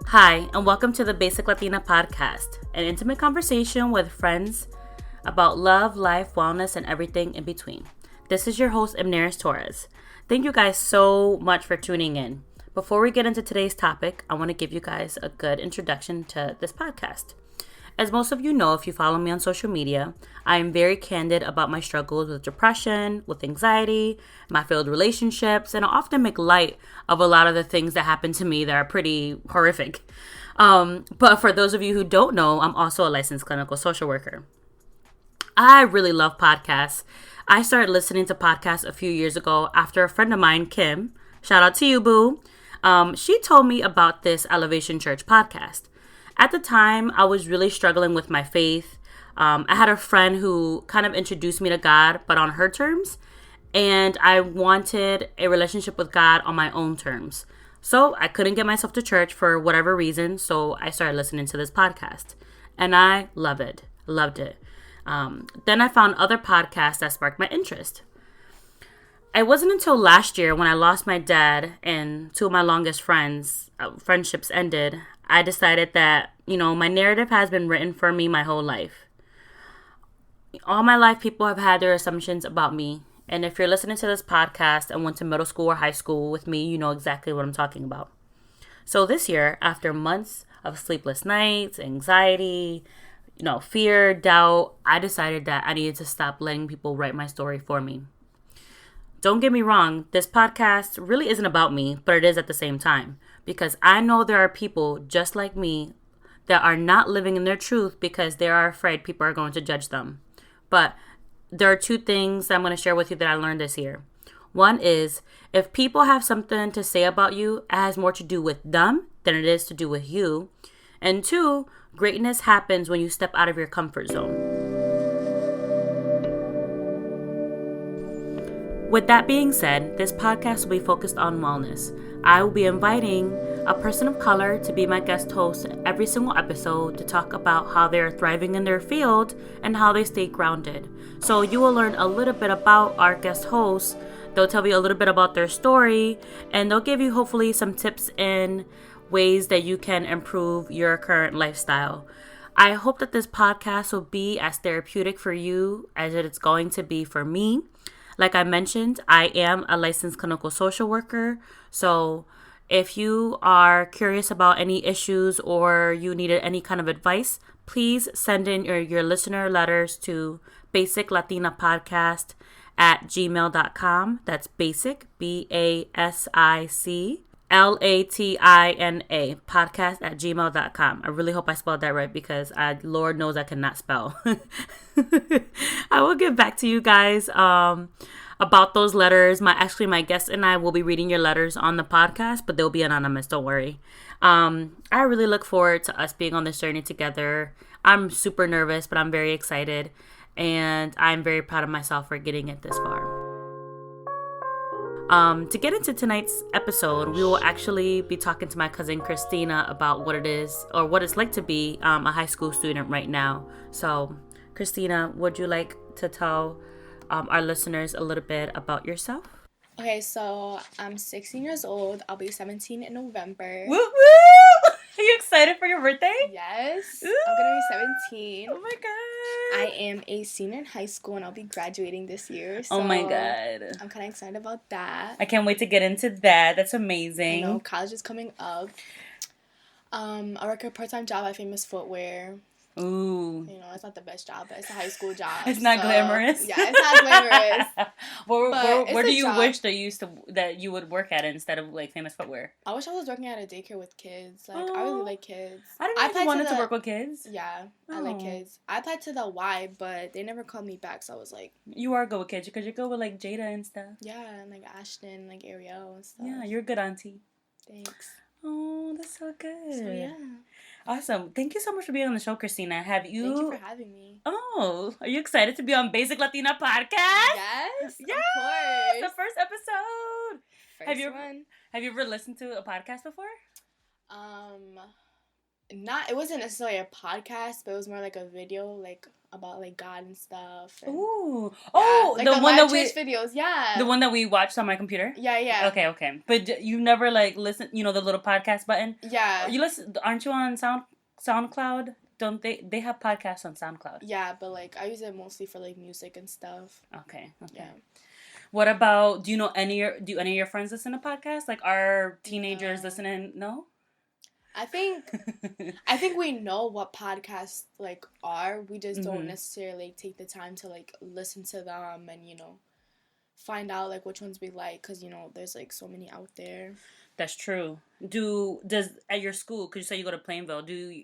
Hi, and welcome to the Basic Latina podcast, an intimate conversation with friends about love, life, wellness, and everything in between. This is your host, Imneris Torres. Thank you guys so much for tuning in. Before we get into today's topic, I want to give you guys a good introduction to this podcast. As most of you know, if you follow me on social media, I am very candid about my struggles with depression, with anxiety, my failed relationships, and I often make light of a lot of the things that happen to me that are pretty horrific. But for those of you who don't know, I'm also a licensed clinical social worker. I really love podcasts. I started listening to podcasts a few years ago after a friend of mine, Kim, shout out to you, boo. She told me about this Elevation Church podcast. At the time, I was really struggling with my faith. I had a friend who kind of introduced me to God, but on her terms. And I wanted a relationship with God on my own terms. So I couldn't get myself to church for whatever reason. So I started listening to this podcast. And I loved it. Then I found other podcasts that sparked my interest. It wasn't until last year when I lost my dad and two of my longest friendships ended, I decided that, my narrative has been written for me my whole life. All my life, people have had their assumptions about me. And if you're listening to this podcast and went to middle school or high school with me, you know exactly what I'm talking about. So this year, after months of sleepless nights, anxiety, fear, doubt, I decided that I needed to stop letting people write my story for me. Don't get me wrong, this podcast really isn't about me, but it is at the same time. Because I know there are people just like me that are not living in their truth because they are afraid people are going to judge them. But there are two things I'm going to share with you that I learned this year. One is, if people have something to say about you, it has more to do with them than it is to do with you. And two, greatness happens when you step out of your comfort zone. With that being said, this podcast will be focused on wellness. I will be inviting a person of color to be my guest host every single episode to talk about how they're thriving in their field and how they stay grounded. So you will learn a little bit about our guest hosts. They'll tell you a little bit about their story, and they'll give you hopefully some tips and ways that you can improve your current lifestyle. I hope that this podcast will be as therapeutic for you as it is going to be for me. Like I mentioned, I am a licensed clinical social worker. So if you are curious about any issues or you needed any kind of advice, please send in your listener letters to basiclatinapodcast@gmail.com. That's basic, BASIC. LATINA podcast@gmail.com. I really hope I spelled that right because Lord knows I cannot spell. I will get back to you guys about those letters. My guest and I will be reading your letters on the podcast, but they'll be anonymous. Don't worry. I really look forward to us being on this journey together. I'm super nervous, but I'm very excited, and I'm very proud of myself for getting it this far. To get into tonight's episode, we will actually be talking to my cousin Christina about what it is or what it's like to be a high school student right now. So, Christina, would you like to tell our listeners a little bit about yourself? Okay, so I'm 16 years old. I'll be 17 in November. Woo woo! Are you excited for your birthday? Yes. Ooh. I'm going to be 17. Oh my god. I am a senior in high school and I'll be graduating this year. So oh my god. I'm kind of excited about that. I can't wait to get into that. That's amazing. College is coming up. I work a part-time job at Famous Footwear. Ooh. It's not the best job, but it's a high school job. It's not glamorous. Yeah, it's not glamorous. Where do you wish that you would work at instead of like Famous Footwear? I wish I was working at a daycare with kids. I really like kids. I didn't know you wanted to work with kids. Yeah, I like kids. I applied to the Y, but they never called me back, so I was like... You are good with kids because you go with like Jada and stuff. Yeah, and like Ashton, like Ariel and stuff. Yeah, you're a good auntie. Thanks. Oh, that's so good. So yeah. Awesome. Thank you so much for being on the show, Christina. Thank you for having me. Oh, are you excited to be on Basic Latina Podcast? Yes, yes, of course. The first episode. First one. Have you ever listened to a podcast before? It wasn't necessarily a podcast, but it was more like a video, like about like God and stuff. And, Ooh. yeah, Oh, like the one that church videos. Yeah. the one that we watched on my computer? Yeah. Okay. But you never like listen, the little podcast button? Yeah. You listen, aren't you on SoundCloud? Don't they have podcasts on SoundCloud? Yeah, but like I use it mostly for like music and stuff. Okay. Yeah. What about, do any of your friends listen to podcasts? Like, are teenagers listening? No? I think we know what podcasts like are. We just don't necessarily take the time to like listen to them and find out like which ones we like, because there's like so many out there. That's true. Does at your school? Because you say you go to Plainville. Do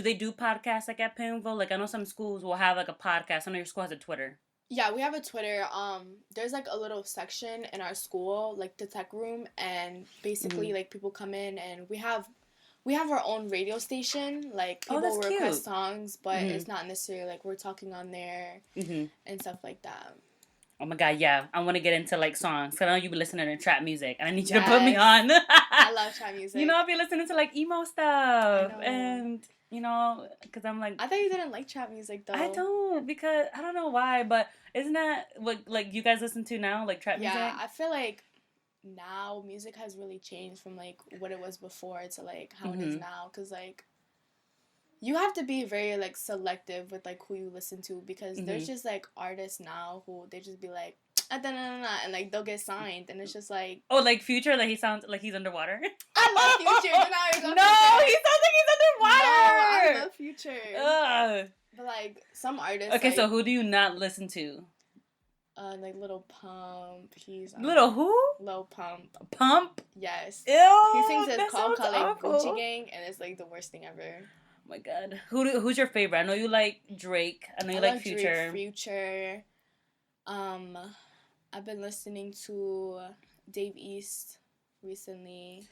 they do podcasts like at Plainville? Like, I know some schools will have like a podcast. I know your school has a Twitter. Yeah, we have a Twitter. There's like a little section in our school, like the tech room, and basically like people come in and we have our own radio station. Like people request songs, but it's not necessarily like we're talking on there and stuff like that. Oh my God, yeah. I want to get into like songs. Cause I know you be listening to trap music and I need you to put me on. I love trap music. I'll be listening to like emo stuff and because I'm like... I thought you didn't like trap music, though. I don't, because I don't know why, but isn't that what, like, you guys listen to now, like, trap music? Yeah, I feel like now music has really changed from, like, what it was before to, like, how it is now, because, like, you have to be very, like, selective with, like, who you listen to, because there's just, like, artists now who, they just be like, and like they'll get signed, and it's just like, oh, like Future, like he sounds like he's underwater. I love Future. Now you're going no, he sounds like he's underwater. No, I love Future. Ugh. But like some artists. Okay, like, so who do you not listen to? Like Lil Pump. He's Little who? Lil Pump. Pump? Yes. Ew. He sings his called awful. Gucci Gang, and it's like the worst thing ever. Oh my God, who's your favorite? I know you like Drake. I know you like Future. Future. I've been listening to Dave East recently.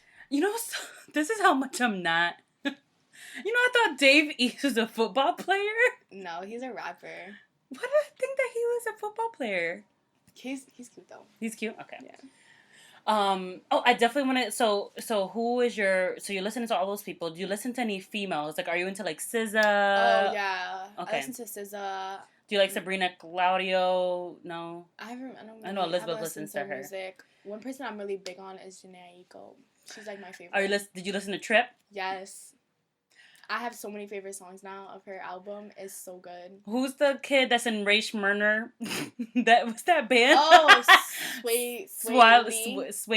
This is how much I'm not. I thought Dave East was a football player. No, he's a rapper. Why did I think that he was a football player? He's cute though. He's cute? Okay. Yeah. I definitely want to, so who is so you're listening to all those people. Do you listen to any females? Like, are you into like SZA? Oh, yeah. Okay. I listen to SZA. Do you like Sabrina Claudio? No. I know Elizabeth listens to her. Music. One person I'm really big on is Janae Eiko. She's like my favorite. Did you listen to Trip? Yes. I have so many favorite songs now of her album. It's so good. Who's the kid that's in Ray Schmurner? What's that band? Oh, Sway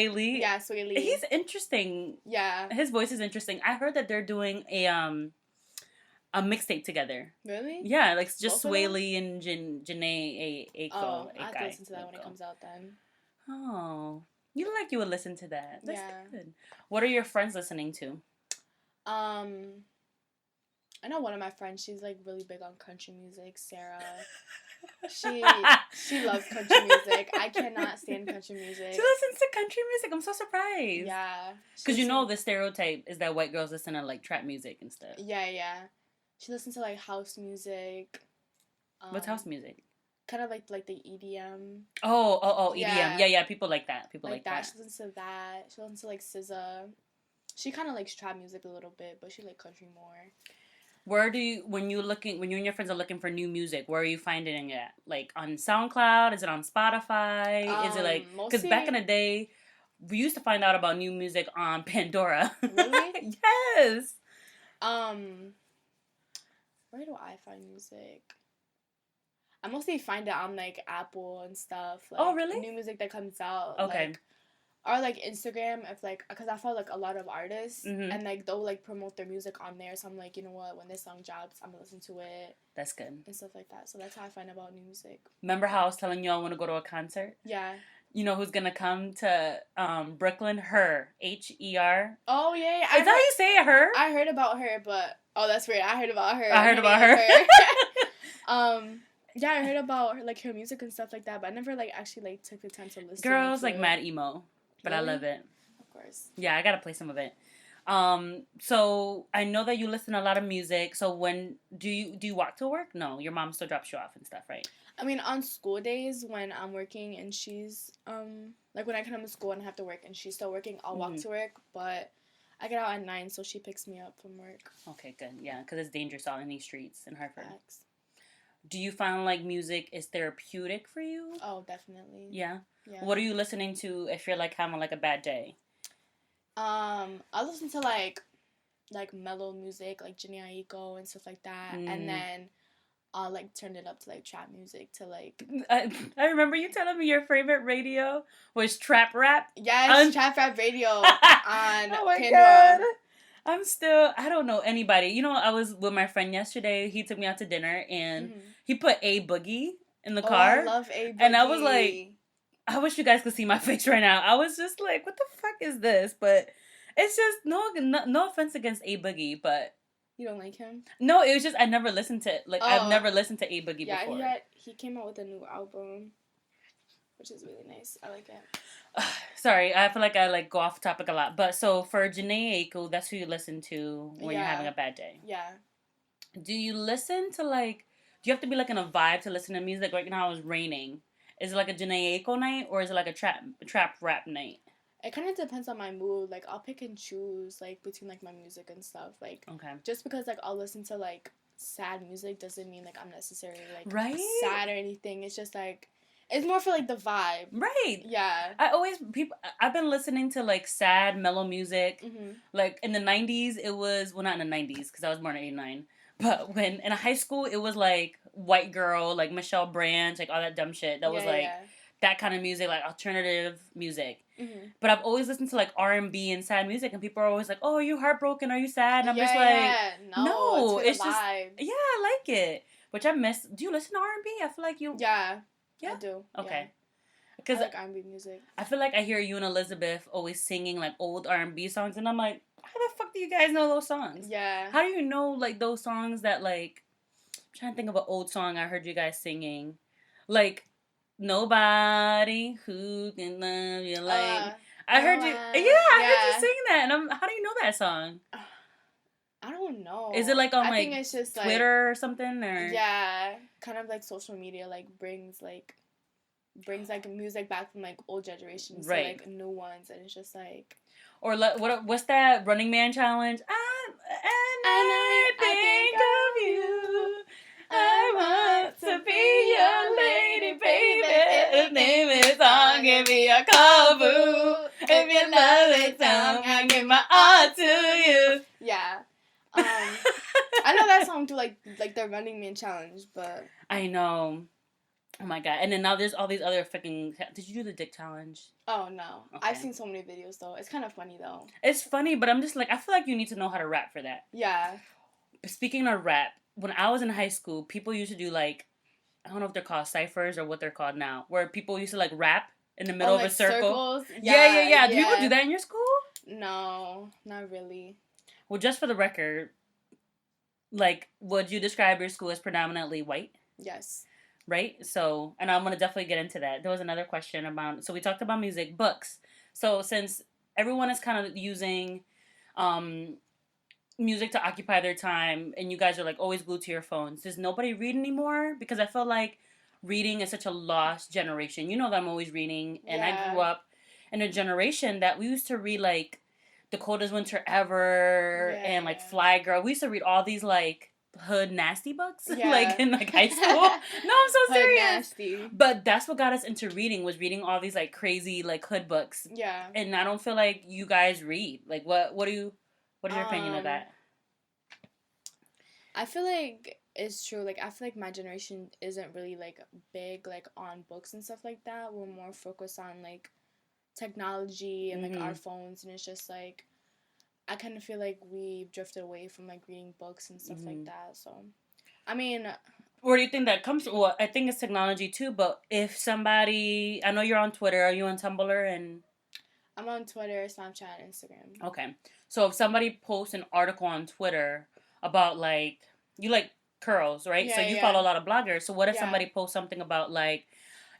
Lee. Yeah, Sway Lee. He's interesting. Yeah. His voice is interesting. I heard that they're doing a mixtape together. Really? Yeah, like just Sway Lee and Janae Eiko. Oh, I have to listen to that when it comes out then. Oh. You look like you would listen to that. That's good. What are your friends listening to? I know one of my friends, she's like really big on country music, Sarah. She loves country music. I cannot stand country music. She listens to country music. I'm so surprised. Yeah. Because the stereotype is that white girls listen to like trap music and stuff. Yeah. She listens to like house music. What's house music? Kind of like the EDM. Oh, EDM. Yeah, people like that. People like that. She listens to that. She listens to like SZA. She kind of likes trap music a little bit, but she like country more. Where do you, when you and your friends are looking for new music, where are you finding it at? Like on SoundCloud? Is it on Spotify? Is it like, because back in the day, we used to find out about new music on Pandora. Really? Yes. Where do I find music? I mostly find it on like Apple and stuff. Like, oh, really? New music that comes out. Okay. Like, or like Instagram, if like, because I follow like a lot of artists and like they'll like promote their music on there, so I'm like, you know what, when this song drops, I'm gonna listen to it. That's good. And stuff like that. So that's how I find about new music. Remember how I was telling you I want to go to a concert? Yeah. You know who's gonna come to Brooklyn? Her. Her. Oh yeah. Is that how you say it? Her? I heard about her, but that's weird. I heard about her. I heard about her. Yeah, I heard about her, like her music and stuff like that, but I never like actually like took the time to listen. Girls like mad emo. But really? I love it. Of course. Yeah, I gotta play some of it. So I know that you listen to a lot of music. So when do you walk to work? No, your mom still drops you off and stuff, right? I mean, on school days when I'm working and she's like when I come to school and I have to work and she's still working, I'll walk to work. But I get out at 9, so she picks me up from work. Okay, good. Yeah, because it's dangerous out in these streets in Hartford. Facts. Do you find like music is therapeutic for you? Oh, definitely. Yeah? Yeah. What are you listening to if you're like having like a bad day? I listen to like mellow music, like Jhené Aiko and stuff like that, and then I'll like turn it up to like trap music to like. I remember you telling me your favorite radio was trap rap. Yes, trap rap radio on oh my Pandora. God. I don't know anybody. You know, I was with my friend yesterday. He took me out to dinner and he put A Boogie in the car. I love A Boogie. And I was like, I wish you guys could see my face right now. I was just like, what the fuck is this? But it's just, no offense against A Boogie, but. You don't like him? No, it was just, I never listened to, I've never listened to A Boogie before. Yeah, he came out with a new album, which is really nice. I like it. Sorry, I feel like I go off topic a lot. But so for Jhené Aiko, that's who you listen to when you're having a bad day. Yeah. Do you listen to do you have to be like in a vibe to listen to music? Like now it's raining. Is it like a Jhené Aiko night or is it like a trap rap night? It kind of depends on my mood. Like, I'll pick and choose, like, between, like, my music and stuff. Like, okay. Just because, like, I'll listen to, like, sad music doesn't mean, like, I'm necessarily, like, right? sad or anything. It's just, like, it's more for, like, the vibe. Right. Yeah. I've been listening to, like, sad, mellow music. Mm-hmm. Like, in the 90s, it was, well, not in the 90s, because I was born in 89. But when, in high school, it was, like, White Girl, like, Michelle Branch, like, all that dumb shit. That was, that kind of music, like, alternative music. Mm-hmm. But I've always listened to like R&B and sad music, and people are always like, "Oh, are you heartbroken? Are you sad?" And I'm just like, "No, it's just vibe. Yeah, I like it." Which I miss. Do you listen to R&B? I feel like you. Yeah, I do. Okay. Because I like R&B music. I feel like I hear you and Elizabeth always singing like old R&B songs, and I'm like, how the fuck do you guys know those songs? Yeah. How do you know like those songs that like? I'm trying to think of an old song I heard you guys singing, like. Nobody who can love you like I heard you. Yeah, I heard you sing that. And how do you know that song? I don't know. Is it like on I like think it's just Twitter like, or something or? Yeah, kind of like social media like brings like music back from like old generations to like new ones, and it's just like. Or what's that Running Man challenge? I think of you. I want to be your lady, baby. If name is on, give me a call, boo. If you love it, I give my all to you. Yeah. I know that song too, like the Running Man challenge, but I know. Oh my god! And then now there's all these other freaking. Did you do the dick challenge? Oh no, okay. I've seen so many videos though. It's kind of funny though. It's funny, but I'm just like I feel like you need to know how to rap for that. Yeah. Speaking of rap. When I was in high school, people used to do, like, I don't know if they're called ciphers or what they're called now, where people used to, like, rap in the middle of a circle. Circles? Yeah. Do people do that in your school? No, not really. Well, just for the record, like, would you describe your school as predominantly white? Yes. Right? So, and I'm going to definitely get into that. There was another question about, so we talked about music, books. So, since everyone is kind of using, music to occupy their time, and you guys are like always glued to your phones. Does nobody read anymore? Because I feel like reading is such a lost generation. You know that I'm always reading, and I grew up in a generation that we used to read like The Coldest Winter Ever and like Fly Girl. We used to read all these like hood nasty books like in like high school. No, I'm so serious. Nasty. But that's what got us into reading, was reading all these like crazy like hood books. Yeah. And I don't feel like you guys read. Like what is your opinion of that? I feel like it's true. Like, I feel like my generation isn't really, like, big, like, on books and stuff like that. We're more focused on, like, technology and, like, our phones. And it's just, like, I kind of feel like we've drifted away from, like, reading books and stuff like that. So, I mean... Where do you think that comes from? Well, I think it's technology, too. But if somebody... I know you're on Twitter. Are you on Tumblr and... I'm on Twitter, Snapchat, and Instagram. Okay. So if somebody posts an article on Twitter about, like, you like curls, right? So you follow a lot of bloggers. So what if somebody posts something about, like,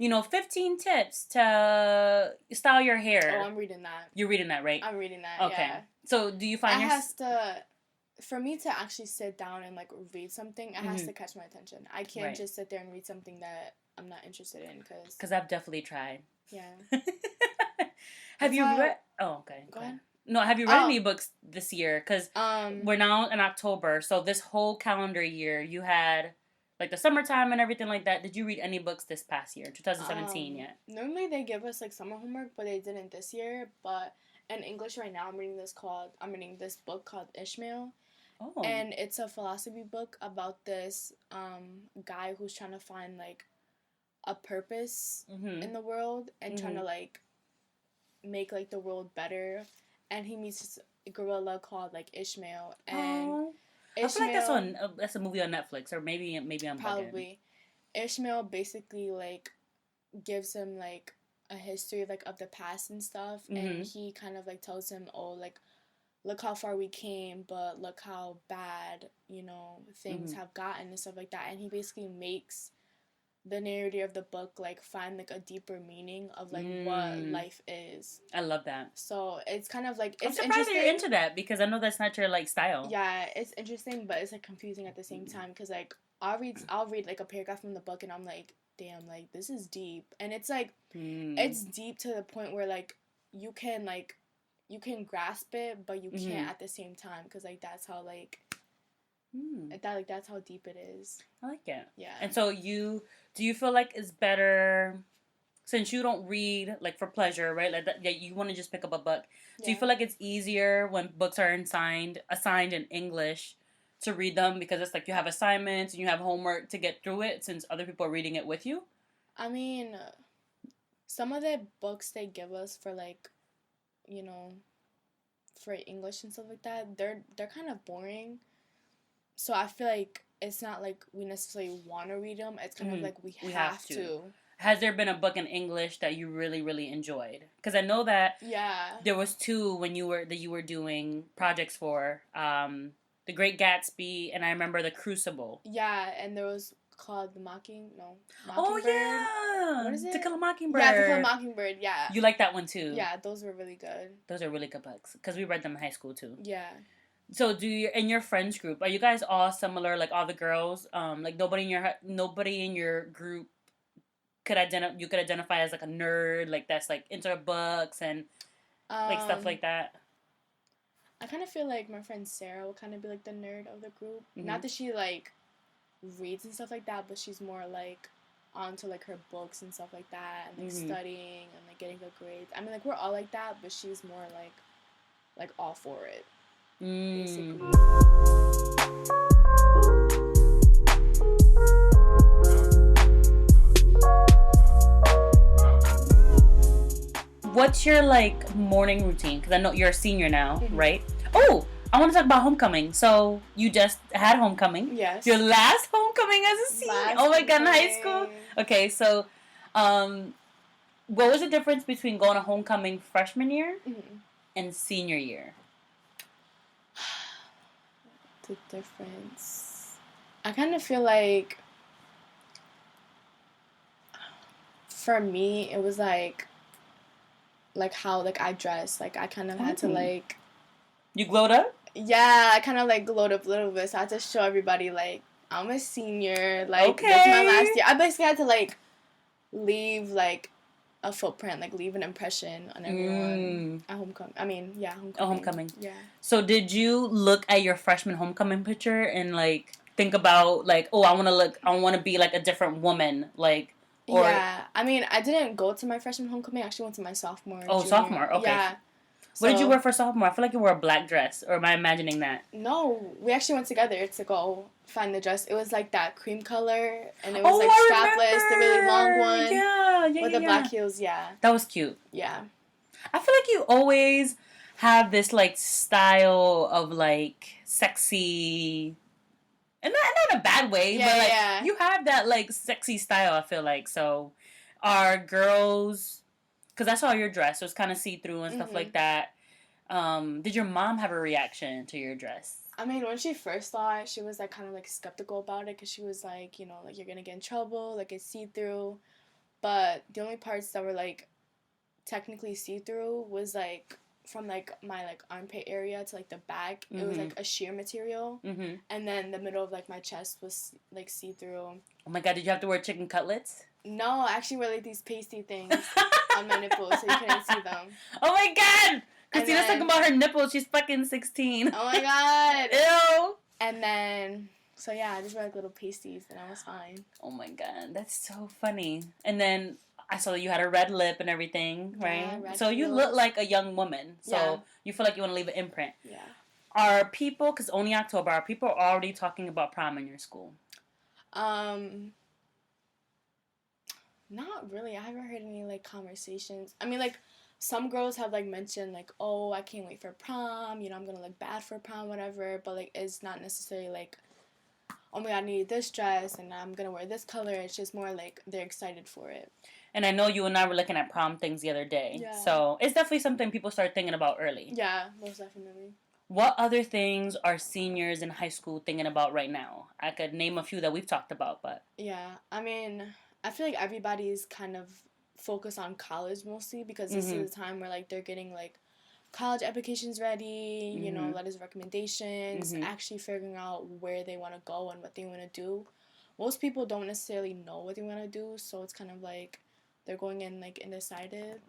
15 tips to style your hair? Oh, I'm reading that. You're reading that, right? I'm reading that, okay. So do you find for me to actually sit down and, like, read something, it has to catch my attention. I can't just sit there and read something that I'm not interested in, because... Because I've definitely tried. Yeah. Have you read... Oh, okay. Go ahead. No, have you read any books this year? Because we're Um, now in October, so this whole calendar year, you had, like, the summertime and everything like that. Did you read any books this past year, 2017 yet? Normally they give us like summer homework, but they didn't this year. But in English right now, I'm reading this book called Ishmael, Oh. and it's a philosophy book about this guy who's trying to find like a purpose in the world and trying to like make like the world better, and he meets this gorilla called like Ishmael, and I feel like that's a movie on Netflix, or maybe I'm probably bugging. Ishmael basically like gives him like a history like of the past and stuff, and he kind of like tells him, oh, like, look how far we came, but look how bad, you know, things have gotten and stuff like that. And he basically makes the narrator of the book like find like a deeper meaning of like what life is. I love that. So it's kind of like, I'm surprised that you're into that, because I know that's not your like style. Yeah, it's interesting, but it's like confusing at the same time, because like I'll read like a paragraph from the book and I'm like, damn, like this is deep. And it's like it's deep to the point where like you can grasp it, but you can't at the same time, because like that's how like that's how deep it is. I like it. Yeah. And so do you feel like it's better, since you don't read like for pleasure, right? Like that, you want to just pick up a book. Do you feel like it's easier when books are assigned in English to read them, because it's like you have assignments and you have homework to get through it, since other people are reading it with you? I mean, some of the books they give us for like, you know, for English and stuff like that, they're kind of boring. So I feel like it's not like we necessarily want to read them. It's kind of like we have to. Has there been a book in English that you really, really enjoyed? Because I know that there was two when you were doing projects for, The Great Gatsby, and I remember The Crucible. Yeah, and there was called Mockingbird. Oh yeah, what is it? To Kill a Mockingbird. Yeah, To Kill a Mockingbird. Yeah. You like that one too? Yeah, those were really good. Those are really good books, because we read them in high school too. Yeah. So in your friends group, are you guys all similar? Like all the girls, like nobody in your group could identify as like a nerd, like that's like into books and like stuff like that. I kind of feel like my friend Sarah will kind of be like the nerd of the group. Not that she like reads and stuff like that, but she's more like onto like her books and stuff like that, and like studying and like getting good grades. I mean, like we're all like that, but she's more like all for it. Basically. What's your like morning routine? Because I know you're a senior now, right? Oh, I want to talk about homecoming. So you just had homecoming. Yes. Your last homecoming as a senior. Oh my god, in high school. Okay, so what was the difference between going to homecoming freshman year and senior year? The difference, I kind of feel like for me it was like how like I dressed. Like I kind of had to like. You glowed up? Yeah, I kind of like glowed up a little bit, so I had to show everybody like I'm a senior. Like this is my last year. I basically had to like leave like a footprint, like leave an impression on everyone at homecoming. I mean, yeah, homecoming. Homecoming. Yeah. So did you look at your freshman homecoming picture and like think about like, oh, I want to be like a different woman, like? Or... Yeah, I mean, I didn't go to my freshman homecoming. I actually went to my sophomore. Oh, junior. sophomore. Okay. Yeah. What did you wear for sophomore? I feel like you wore a black dress, or am I imagining that? No, we actually went together to go find the dress. It was like that cream color, and it was like strapless, the really long one. With the black heels, That was cute. Yeah. I feel like you always have this like style of like sexy, and not in a bad way, but like you have that like sexy style. I feel like, so are girls, because I saw your dress, so it's kind of see through and stuff like that. Did your mom have a reaction to your dress? I mean, when she first saw it, she was like kind of like skeptical about it, because she was like, you know, like you're gonna get in trouble, like it's see through. But the only parts that were like technically see through was like from like my like armpit area to like the back. It was like a sheer material, and then the middle of like my chest was like see through. Oh my god! Did you have to wear chicken cutlets? No, I actually wear like these pasty things on my nipples, so you couldn't see them. Oh my god! Christina's talking about her nipples. She's fucking 16. Oh my god. Ew. And then, so yeah, I just wear like little pasties and I was fine. Oh my god, that's so funny. And then I saw that you had a red lip and everything, right? Yeah, so heels. You look like a young woman. So you feel like you want to leave an imprint. Yeah. Are people, because only October, are people already talking about prom in your school? Not really. I haven't heard any like conversations. I mean, like some girls have like mentioned like, oh, I can't wait for prom. You know, I'm gonna look bad for prom, whatever. But like, it's not necessarily like, oh my god, I need this dress and I'm gonna wear this color. It's just more like they're excited for it. And I know you and I were looking at prom things the other day. Yeah. So it's definitely something people start thinking about early. Yeah, most definitely. What other things are seniors in high school thinking about right now? I could name a few that we've talked about, but... Yeah, I mean, I feel like everybody's kind of focused on college mostly because this is the time where, like, they're getting, like, college applications ready, you know, letters of recommendations, actually figuring out where they want to go and what they want to do. Most people don't necessarily know what they want to do, so it's kind of like they're going in, like, undecided.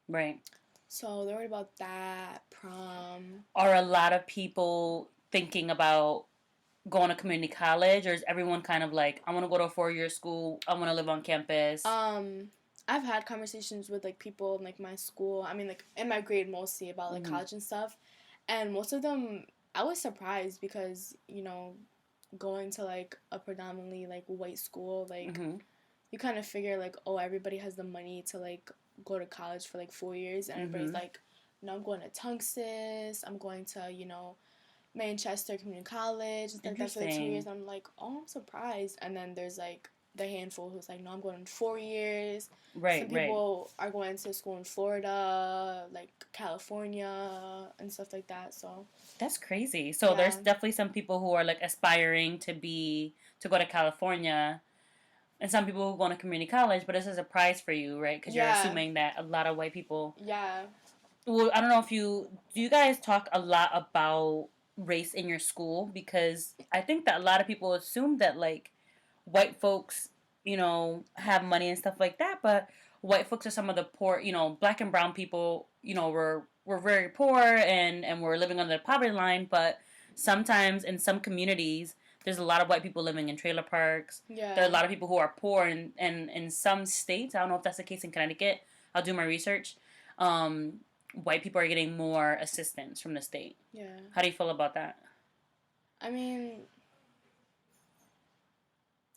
Right. So they're worried about that, prom. Are a lot of people thinking about going to community college, or is everyone kind of like, I want to go to a 4-year school, I want to live on campus? I've had conversations with, like, people in, like, my school, I mean, like, in my grade mostly about, like, college and stuff, and most of them, I was surprised because, you know, going to, like, a predominantly, like, white school, like, you kind of figure, like, oh, everybody has the money to, like, go to college for, like, 4 years, and everybody's like, no, I'm going to Tunxis, I'm going to, you know, Manchester Community College, and like that for, like, 2 years, and I'm like, oh, I'm surprised, and then there's, like, the handful who's like, no, I'm going in 4 years. Right, Some people are going to school in Florida, like California, and stuff like that. So that's crazy. So there's definitely some people who are like aspiring to go to California, and some people who go to community college. But this is a prize for you, right? Because you're assuming that a lot of white people. Yeah. Well, I don't know if do you guys talk a lot about race in your school? Because I think that a lot of people assume that, like, white folks, you know, have money and stuff like that, but white folks are some of the poor, you know, black and brown people, you know, we're very poor and we're living under the poverty line, but sometimes in some communities, there's a lot of white people living in trailer parks. Yeah. There are a lot of people who are poor, and in some states, I don't know if that's the case in Connecticut, I'll do my research, white people are getting more assistance from the state. Yeah. How do you feel about that? I mean,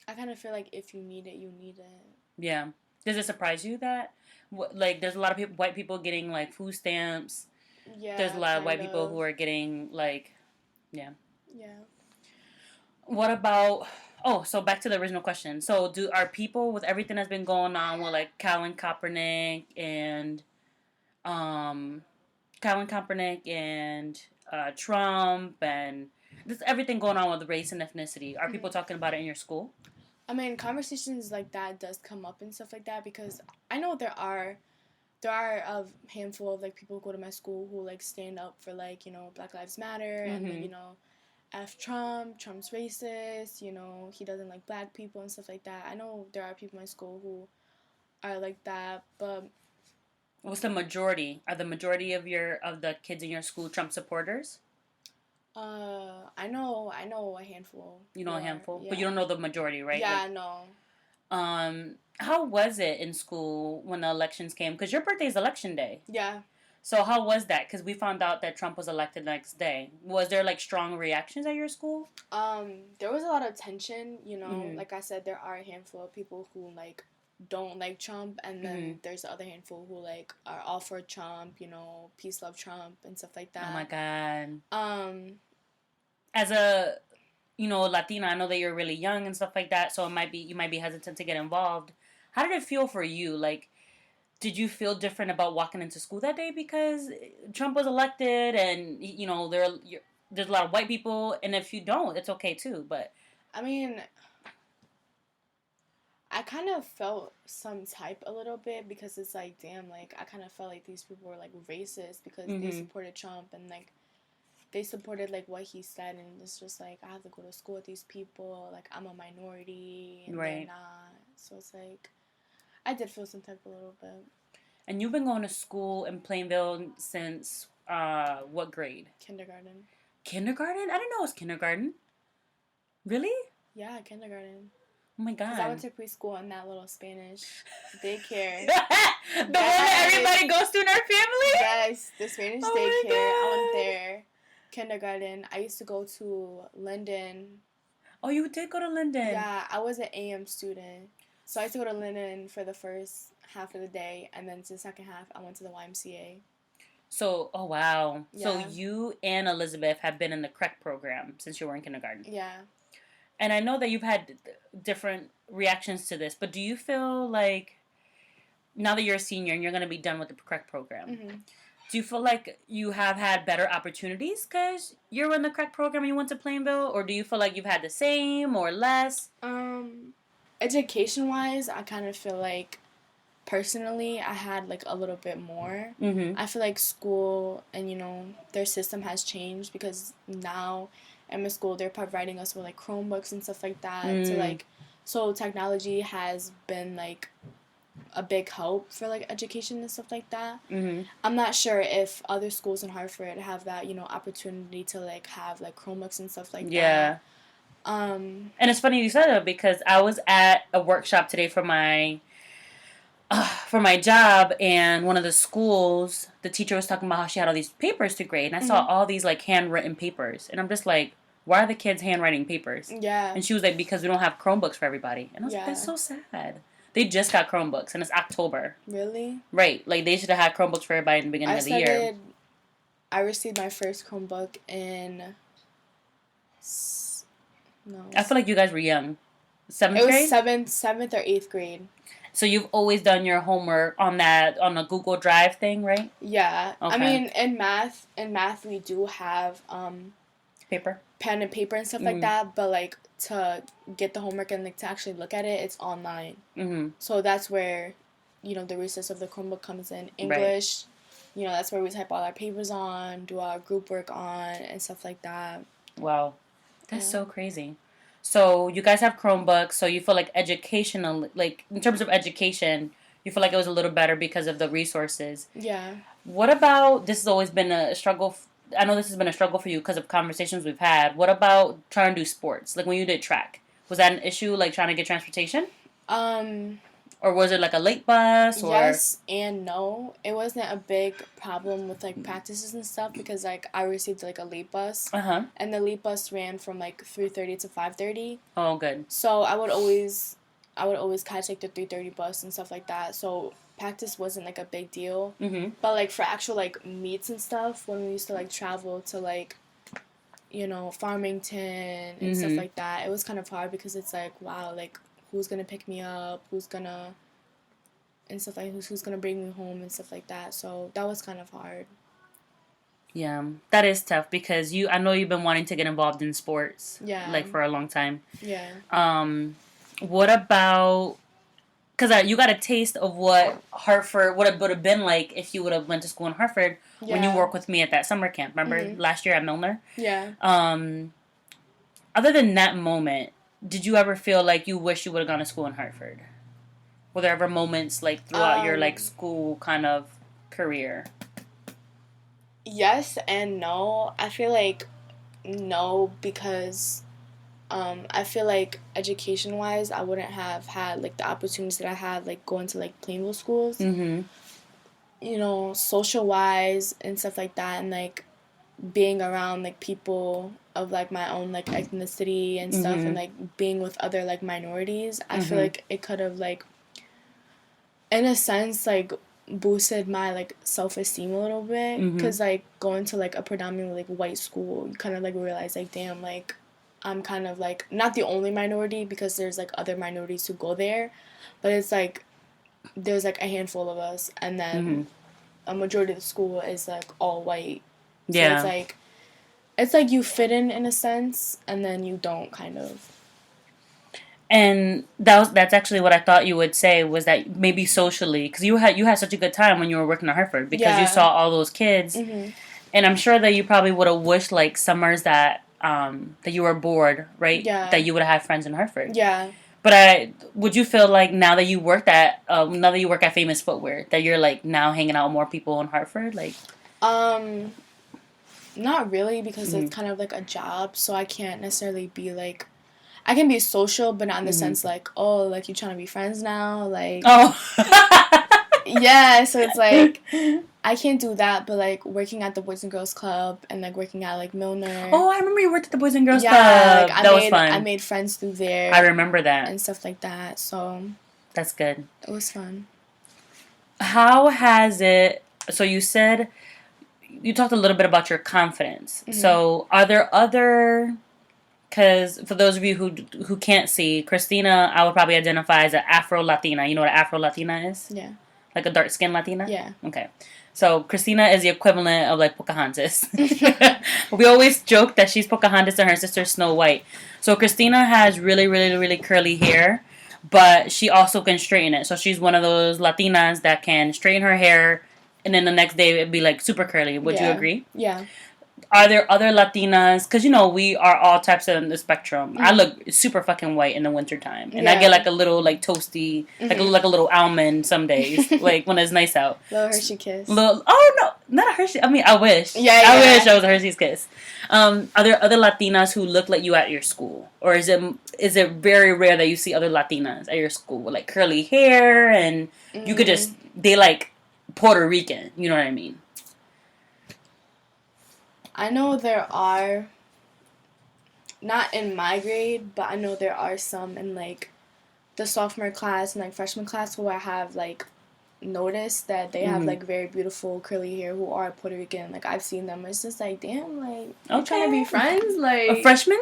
I kind of feel like if you need it, you need it. Yeah. Does it surprise you that, like, there's a lot of white people getting, like, food stamps? Yeah. There's a lot of white people who are getting, like, yeah. Yeah. What about, so back to the original question. So are people, with everything that's been going on with, like, Colin Kaepernick and Trump and just everything going on with race and ethnicity, are people talking about it in your school? I mean, conversations like that does come up and stuff like that because I know there are a handful of, like, people who go to my school who, like, stand up for, like, you know, Black Lives Matter and, you know, F Trump's racist, you know, he doesn't like black people and stuff like that. I know there are people in my school who are like that, but... What's the majority? Are the majority of the kids in your school Trump supporters? I know a handful. You know a handful? Yeah. But you don't know the majority, right? Yeah, no. How was it in school when the elections came? Because your birthday is election day. Yeah. So how was that? Because we found out that Trump was elected the next day. Was there, like, strong reactions at your school? There was a lot of tension, you know. Like I said, there are a handful of people who, like, don't like Trump, and then there's the other handful who, like, are all for Trump, you know, peace, love Trump, and stuff like that. Oh, my God. As a, you know, Latina, I know that you're really young and stuff like that, so you might be hesitant to get involved. How did it feel for you? Like, did you feel different about walking into school that day because Trump was elected and, you know, there's a lot of white people, and if you don't, it's okay too, but... I mean, I kind of felt some type a little bit because it's like, damn, like, I kind of felt like these people were, like, racist because they supported Trump and, like, they supported, like, what he said, and it's just like, I have to go to school with these people, like, I'm a minority, and they're not, so it's like, I did feel some type a little bit. And you've been going to school in Plainville since what grade? Kindergarten. Kindergarten? I didn't know it was kindergarten. Really? Yeah, kindergarten. Oh my god. Because I went to preschool in that little Spanish daycare. The one that everybody goes to in our family? Yes, the Spanish daycare. I went there. Kindergarten. I used to go to Linden. Oh, you did go to Linden? Yeah, I was an AM student. So I used to go to Linden for the first half of the day, and then to the second half, I went to the YMCA. So, oh wow. Yeah. So you and Elizabeth have been in the CREC program since you were in kindergarten. Yeah. And I know that you've had different reactions to this, but do you feel like now that you're a senior and you're going to be done with the CREC program, do you feel like you have had better opportunities because you're in the CREC program and you went to Plainville, or do you feel like you've had the same or less? Education-wise, I kind of feel like personally I had like a little bit more. I feel like school and their system has changed because now in my school they're providing us with like Chromebooks and stuff like that. So technology has been like a big help for like education and stuff like that. I'm not sure if other schools in Hartford have that opportunity to like have like Chromebooks and stuff like that. And it's funny you said that because I was at a workshop today for my job, and one of the schools, the teacher was talking about how she had all these papers to grade, and I saw all these like handwritten papers, and I'm just like, why are the kids handwriting papers? Yeah. And she was like, because we don't have Chromebooks for everybody. And I was like, that's so sad. They just got Chromebooks, and it's October. Really? Right. Like, they should have had Chromebooks for everybody in the beginning of the year. I received my first Chromebook in... I feel like you guys were young. 7th grade? It was 7th or 8th grade. So you've always done your homework on the Google Drive thing, right? Yeah. Okay. I mean, in math we do have paper, pen and paper and stuff like that, but like to get the homework and like to actually look at it, it's online. So that's where the resource of the Chromebook comes in. English, right. That's where we type all our papers on, do our group work on, and stuff like that. Wow, that's so crazy. So you guys have Chromebooks, so you feel like educational, like in terms of education, you feel like it was a little better because of the resources. Yeah. What about, this has always been a struggle, I know this has been a struggle for you because of conversations we've had. What about trying to do sports? Like when you did track, was that an issue, like trying to get transportation? Or was it like a late bus? Or? Yes and no. It wasn't a big problem with like practices and stuff because like I received like a late bus. And the late bus ran from like 3:30 to 5:30. Oh, good. So I would always catch like the 3:30 bus and stuff like that. So practice wasn't like a big deal. But like for actual like meets and stuff, when we used to like travel to like Farmington and stuff like that, it was kind of hard because it's like, wow, like who's gonna pick me up, who's gonna bring me home and stuff like that. So that was kind of hard. Yeah, that is tough because I know you've been wanting to get involved in sports. Yeah. Like for a long time. Yeah. What about, because you got a taste of what Hartford would have been like if you would have went to school in Hartford when you worked with me at that summer camp. Remember last year at Milner? Yeah. Other than that moment, did you ever feel like you wish you would have gone to school in Hartford? Were there ever moments like throughout your like school kind of career? Yes and no. I feel like no because I feel like education-wise, I wouldn't have had like the opportunities that I had like going to like Plainville schools. Social-wise and stuff like that, and like being around like people of like my own like ethnicity and stuff, and like being with other like minorities, I feel like it could have like in a sense like boosted my like self-esteem a little bit, because like going to like a predominantly like white school, you kind of like realize like, damn, like I'm kind of like not the only minority because there's like other minorities who go there, but it's like there's like a handful of us, and then a majority of the school is like all white. So it's like you fit in a sense, and then you don't, kind of. And that's actually what I thought you would say, was that maybe socially, because you had such a good time when you were working at Hartford, because you saw all those kids, and I'm sure that you probably would have wished like summers that you were bored, right? Yeah. That you would have had friends in Hartford. Yeah. But would you feel like now that you work at Famous Footwear, that you're like now hanging out with more people in Hartford? Like, not really, because it's kind of like a job, so I can't necessarily be like, I can be social, but not in the sense like, oh, like you trying to be friends now, like. Oh. Yeah, so it's like I can't do that, but like working at the Boys and Girls Club and like working at like Milner. Oh, I remember you worked at the Boys and Girls Club. Like, that was fun. I made friends through there. I remember that. And stuff like that. So that's good. It was fun. How has it? So you said you talked a little bit about your confidence. Mm-hmm. So are there other? Because for those of you who can't see, Christina, I would probably identify as an Afro Latina. You know what an Afro Latina is? Yeah. Like a dark skinned Latina? Yeah. Okay. So Christina is the equivalent of like Pocahontas. We always joke that she's Pocahontas and her sister Snow White. So Christina has really, really, really curly hair, but she also can straighten it. So she's one of those Latinas that can straighten her hair, and then the next day it'd be like super curly. Would you agree? Yeah. Are there other Latinas? Because, you know, we are all types of the spectrum. Mm-hmm. I look super fucking white in the wintertime. And I get like a little like toasty, like a little almond some days. Like when it's nice out. Little Hershey Kiss. Oh, no. Not a Hershey. I mean, I wish. I wish I was a Hershey's Kiss. Are there other Latinas who look like you at your school? Or is it very rare that you see other Latinas at your school with like curly hair and you could just, they like Puerto Rican. You know what I mean? I know there are, not in my grade, but I know there are some in, like, the sophomore class and, like, freshman class who I have, like, noticed that they have, like, very beautiful curly hair who are Puerto Rican. Like, I've seen them. It's just like, damn, like, you're trying to be friends? Like, freshmen?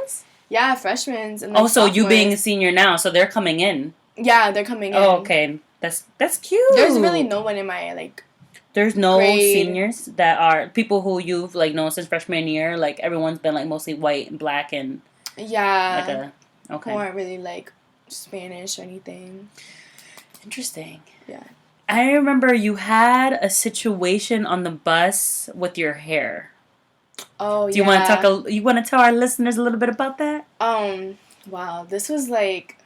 Yeah, freshmen. And, like, so you being a senior now, so they're coming in. Yeah, they're coming in. Oh, okay. That's cute. There's really no one in my, like, there's no grade. Seniors that are people who you've like known since freshman year. Like everyone's been like mostly white and black and who aren't really like Spanish or anything. Interesting. Yeah. I remember you had a situation on the bus with your hair. Oh, Do you want to talk? You want to tell our listeners a little bit about that? Wow. This was like,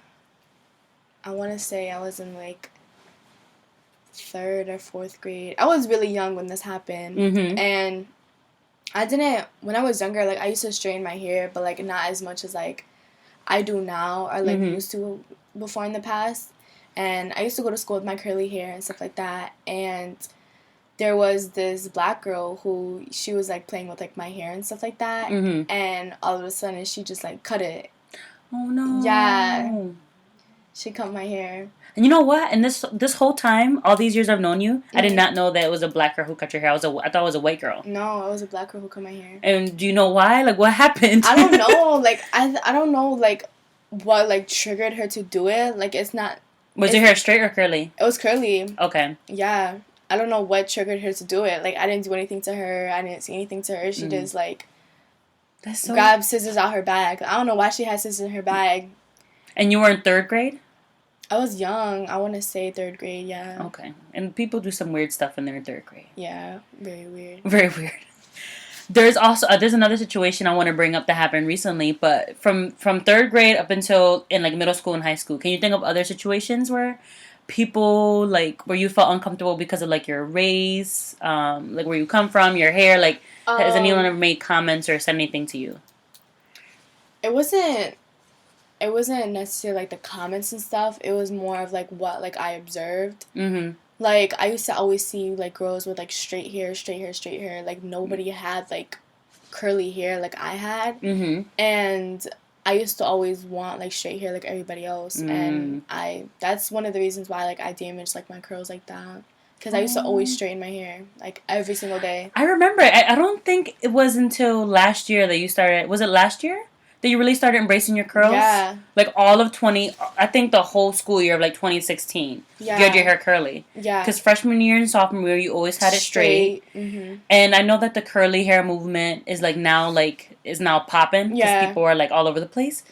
I want to say I was in like 3rd or 4th grade. I was really young when this happened. And when I was younger, like, I used to straighten my hair, but, like, not as much as, like, I do now or, like, used to before in the past. And I used to go to school with my curly hair and stuff like that. And there was this black girl who, she was, like, playing with, like, my hair and stuff like that. And all of a sudden, she just, like, cut it. Oh, no. Yeah. She cut my hair. And you know what? And this whole time, all these years I've known you, I did not know that it was a black girl who cut your hair. I thought it was a white girl. No, it was a black girl who cut my hair. And do you know why? Like, what happened? I don't know. Like, I don't know, like, what, like, triggered her to do it. Like, it's not... Was your hair straight or curly? It was curly. Okay. Yeah. I don't know what triggered her to do it. Like, I didn't do anything to her. I didn't say anything to her. She just, like, grabbed scissors out her bag. I don't know why she had scissors in her bag. And you were in 3rd grade? I was young. I want to say 3rd grade, yeah. Okay. And people do some weird stuff in their 3rd grade. Yeah, very weird. Very weird. There's also there's another situation I want to bring up that happened recently, but from 3rd grade up until in like middle school and high school, can you think of other situations where people like where you felt uncomfortable because of like your race, like where you come from, your hair, like has anyone ever made comments or said anything to you? It wasn't necessarily like the comments and stuff. It was more of like what like I observed. Like, I used to always see, like, girls with, like, straight hair. Like, nobody had, like, curly hair like I had. And I used to always want, like, straight hair like everybody else. And that's one of the reasons why, like, I damaged, like, my curls like that. Because I used to always straighten my hair, like, every single day. I remember. I don't think it was until last year that you started. Was it last year? That you really started embracing your curls? Yeah. Like all of I think the whole school year of like 2016. Yeah. You had your hair curly. Yeah. Because freshman year and sophomore year, you always had it straight. And I know that the curly hair movement is like now is now popping. Because people are like all over the place.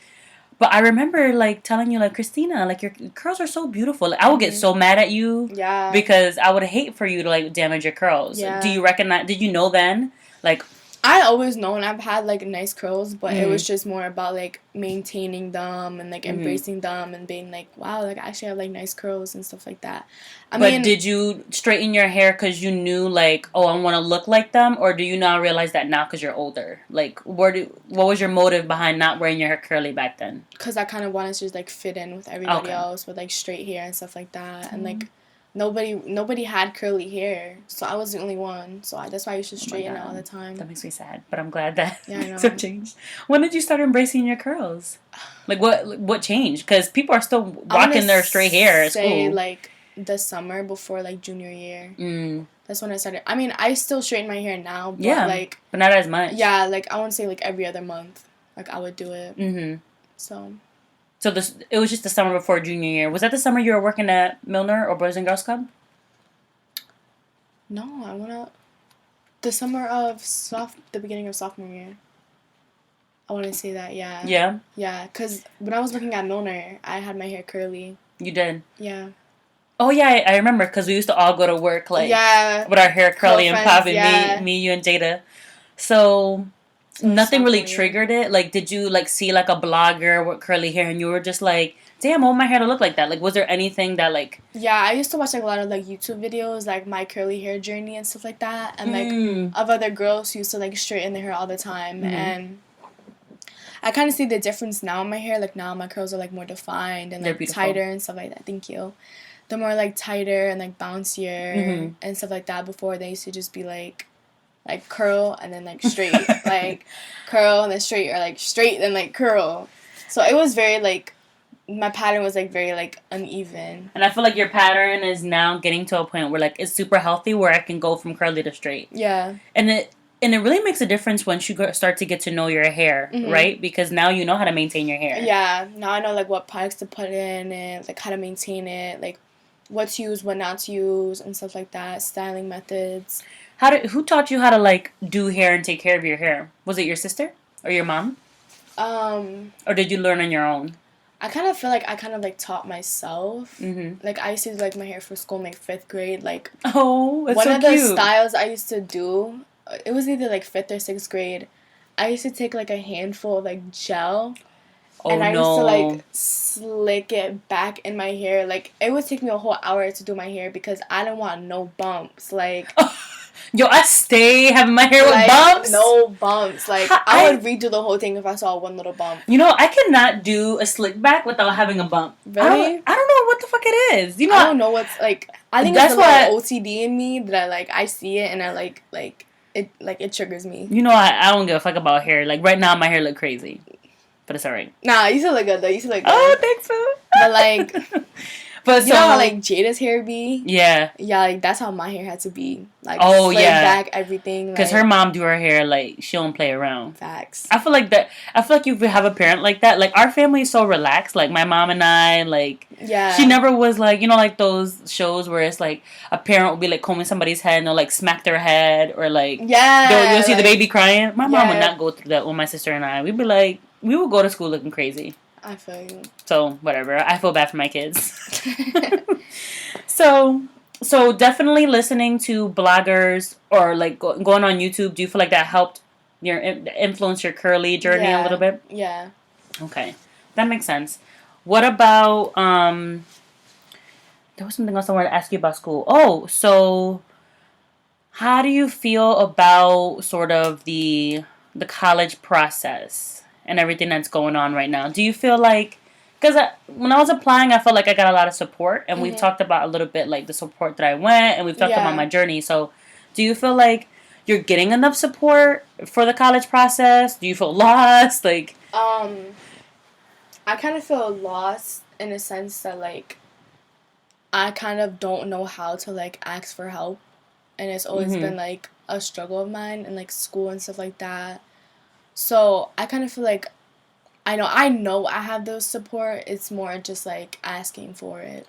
But I remember like telling you like, Christina, like your curls are so beautiful. Like, I would get so mad at you. Yeah. Because I would hate for you to like damage your curls. Yeah. Did you know then? Like, I always known I've had, like, nice curls, but it was just more about, like, maintaining them and, like, embracing them and being like, wow, like, I actually have, like, nice curls and stuff like that. But did you straighten your hair because you knew, like, oh, I want to look like them? Or do you now realize that now because you're older? Like, what was your motive behind not wearing your hair curly back then? Because I kind of wanted to just, like, fit in with everybody else with, like, straight hair and stuff like that. And, like, nobody had curly hair, so I was the only one. So that's why I used to straighten it all the time. That makes me sad, but I'm glad that things have changed. When did you start embracing your curls? Like, what changed? Because people are still rocking their straight hair at school. Like, the summer before, like, junior year. That's when I started. I mean, I still straighten my hair now, but, like... but not as much. Yeah, like, I want to say, like, every other month, like, I would do it. So it was just the summer before junior year. Was that the summer you were working at Milner or Boys and Girls Club? No, the summer of the beginning of sophomore year. I want to say that, yeah. Yeah? Yeah, because when I was working at Milner, I had my hair curly. You did? Yeah. Oh, yeah, I remember, because we used to all go to work, like, with our hair curly and popping, me, you, and Jada. So... Nothing really triggered it? Like, did you, like, see, like, a blogger with curly hair and you were just like, damn, I want my hair to look like that? Like, was there anything that, like... Yeah, I used to watch, like, a lot of, like, YouTube videos, like, my curly hair journey and stuff like that. And, like, of other girls who used to, like, straighten their hair all the time. And I kind of see the difference now in my hair. Like, now my curls are, like, more defined and, like, tighter and stuff like that. Thank you. They're more, like, tighter and, like, bouncier and stuff like that. Before, they used to just be, like, curl and then, like, straight. Like, curl and then straight, or, like, straight then, like, curl. So it was very, like, my pattern was, like, very, like, uneven. And I feel like your pattern is now getting to a point where, like, it's super healthy, where I can go from curly to straight. Yeah. And it really makes a difference once you start to get to know your hair, right? Because now you know how to maintain your hair. Yeah. Now I know, like, what products to put in and, like, how to maintain it. Like, what to use, what not to use, and stuff like that. Styling methods. Who taught you how to, like, do hair and take care of your hair? Was it your sister or your mom? Or did you learn on your own? I kind of feel like I kind of, like, taught myself. Like, I used to do, like, my hair for school in, like, 5th grade. Like, oh, that's one so of cute. the styles I used to do, it was either, like, 5th or 6th grade. I used to take, like, a handful of, like, gel. And I used to, like, slick it back in my hair. Like, it would take me a whole hour to do my hair because I didn't want no bumps. Like... Yo, I stay having my hair with bumps. No bumps. Like, I would redo the whole thing if I saw one little bump. You know, I cannot do a slick back without having a bump. Really? I don't know what the fuck it is. You know, I don't know what's, like... I think that's it's a little OCD in me that I see it and I, like, it triggers me. You know, I don't give a fuck about hair. Like, right now, my hair look crazy. But it's alright. Nah, you still look good, though. You still look good. Oh, thanks, boo. But, like... But you know how, like, Jada's hair be? Yeah. Yeah, like, that's how my hair had to be. Like, back, everything. Because her mom do her hair, like, she don't play around. Facts. I feel like if you have a parent like that, like, our family is so relaxed. Like, my mom and I, like... Yeah. She never was, like, you know, like, those shows where it's, like, a parent will be, like, combing somebody's head and they'll, like, smack their head. Or, like... Yeah. You'll see the baby crying. My mom would not go through that with my sister and I. We'd be, like... We would go to school looking crazy. I feel you. So, whatever. I feel bad for my kids. So definitely listening to bloggers or, like, going on YouTube, do you feel like that helped influence your curly journey a little bit? Yeah. Okay. That makes sense. What about, there was something else I wanted to ask you about school. Oh, so how do you feel about sort of the college process and everything that's going on right now? Do you feel like, because when I was applying, I felt like I got a lot of support, and we've talked about a little bit, like, the support that I went, and we've talked about my journey. So do you feel like you're getting enough support for the college process? Do you feel lost? Like, I kind of feel lost in a sense that, like, I kind of don't know how to, like, ask for help, and it's always been, like, a struggle of mine in, like, school and stuff like that. So I kind of feel like I know I have those support. It's more just, like, asking for it.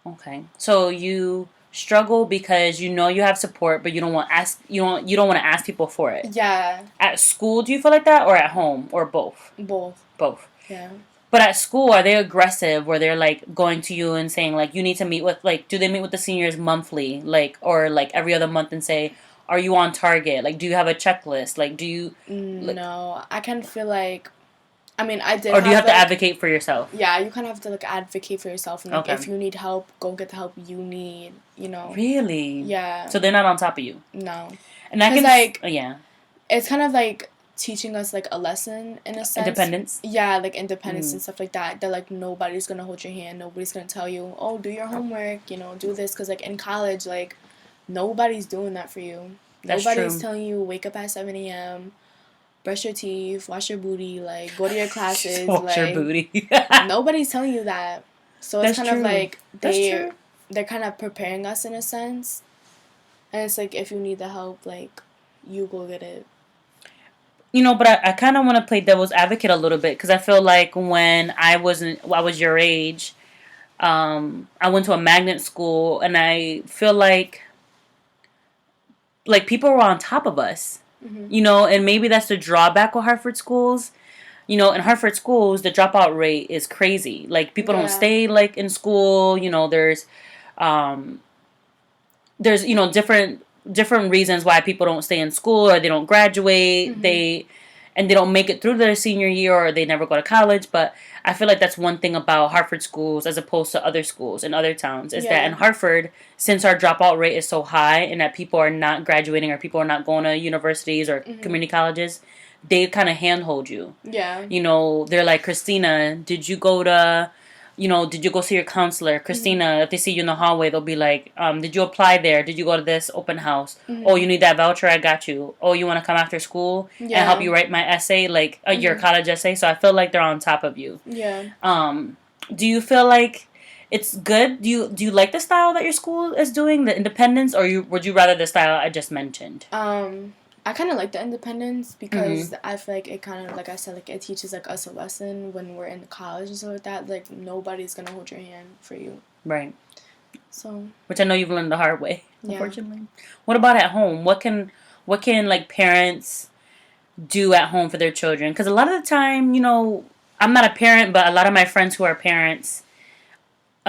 Okay. So you struggle because you know you have support, but you don't want to ask people for it. Yeah. At school, do you feel like that, or at home, or both? Both. Yeah. But at school, are they aggressive where they're, like, going to you and saying, like, you need to meet with, like, do they meet with the seniors monthly, like, or, like, every other month and say, are you on target? Like, do you have a checklist? Like, do you... No, I kind of feel like... I mean, I did. Or do you have to advocate for yourself? Yeah, you kind of have to like advocate for yourself, and like Okay. if you need help, go get the help you need. You know. Really? Yeah. So they're not on top of you. No. And that can like yeah. It's kind of like teaching us like a lesson in a sense. Independence. Yeah, like independence and stuff like that. That like nobody's gonna hold your hand. Nobody's gonna tell you, oh, do your homework. You know, do this, because like in college, like nobody's doing that for you. That's nobody's true. telling you wake up at 7 a.m. brush your teeth, wash your booty, like, go to your classes. Wash your booty. Nobody's telling you that. So it's kind of like they're kind of preparing us in a sense. And it's like, if you need the help, like, you go get it. You know, but I kind of want to play devil's advocate a little bit, because I feel like when I was your age, I went to a magnet school, and I feel like people were on top of us. Mm-hmm. You know, and maybe that's the drawback with Hartford schools. You know, in Hartford schools, the dropout rate is crazy. Like, people don't stay, like, in school. You know, there's you know, different reasons why people don't stay in school, or they don't graduate. Mm-hmm. They don't make it through their senior year, or they never go to college. But I feel like that's one thing about Hartford schools as opposed to other schools in other towns, is that in Hartford, since our dropout rate is so high and that people are not graduating, or people are not going to universities or community colleges, they kind of handhold you. Yeah. You know, they're like, Christina, did you go see your counselor? Christina, if they see you in the hallway, they'll be like, did you apply there? Did you go to this open house? Mm-hmm. Oh, you need that voucher? I got you. Oh, you want to come after school and help you write my essay, like your college essay? So I feel like they're on top of you. Yeah. Do you feel like it's good? Do you like the style that your school is doing, the independence, or would you rather the style I just mentioned? I kind of like the independence, because I feel like it kind of, like I said, like it teaches like us a lesson when we're in college and stuff like that. Like, nobody's gonna hold your hand for you. Right. So. Which I know you've learned the hard way, unfortunately. What about at home? What can like parents do at home for their children? Because a lot of the time, you know, I'm not a parent, but a lot of my friends who are parents,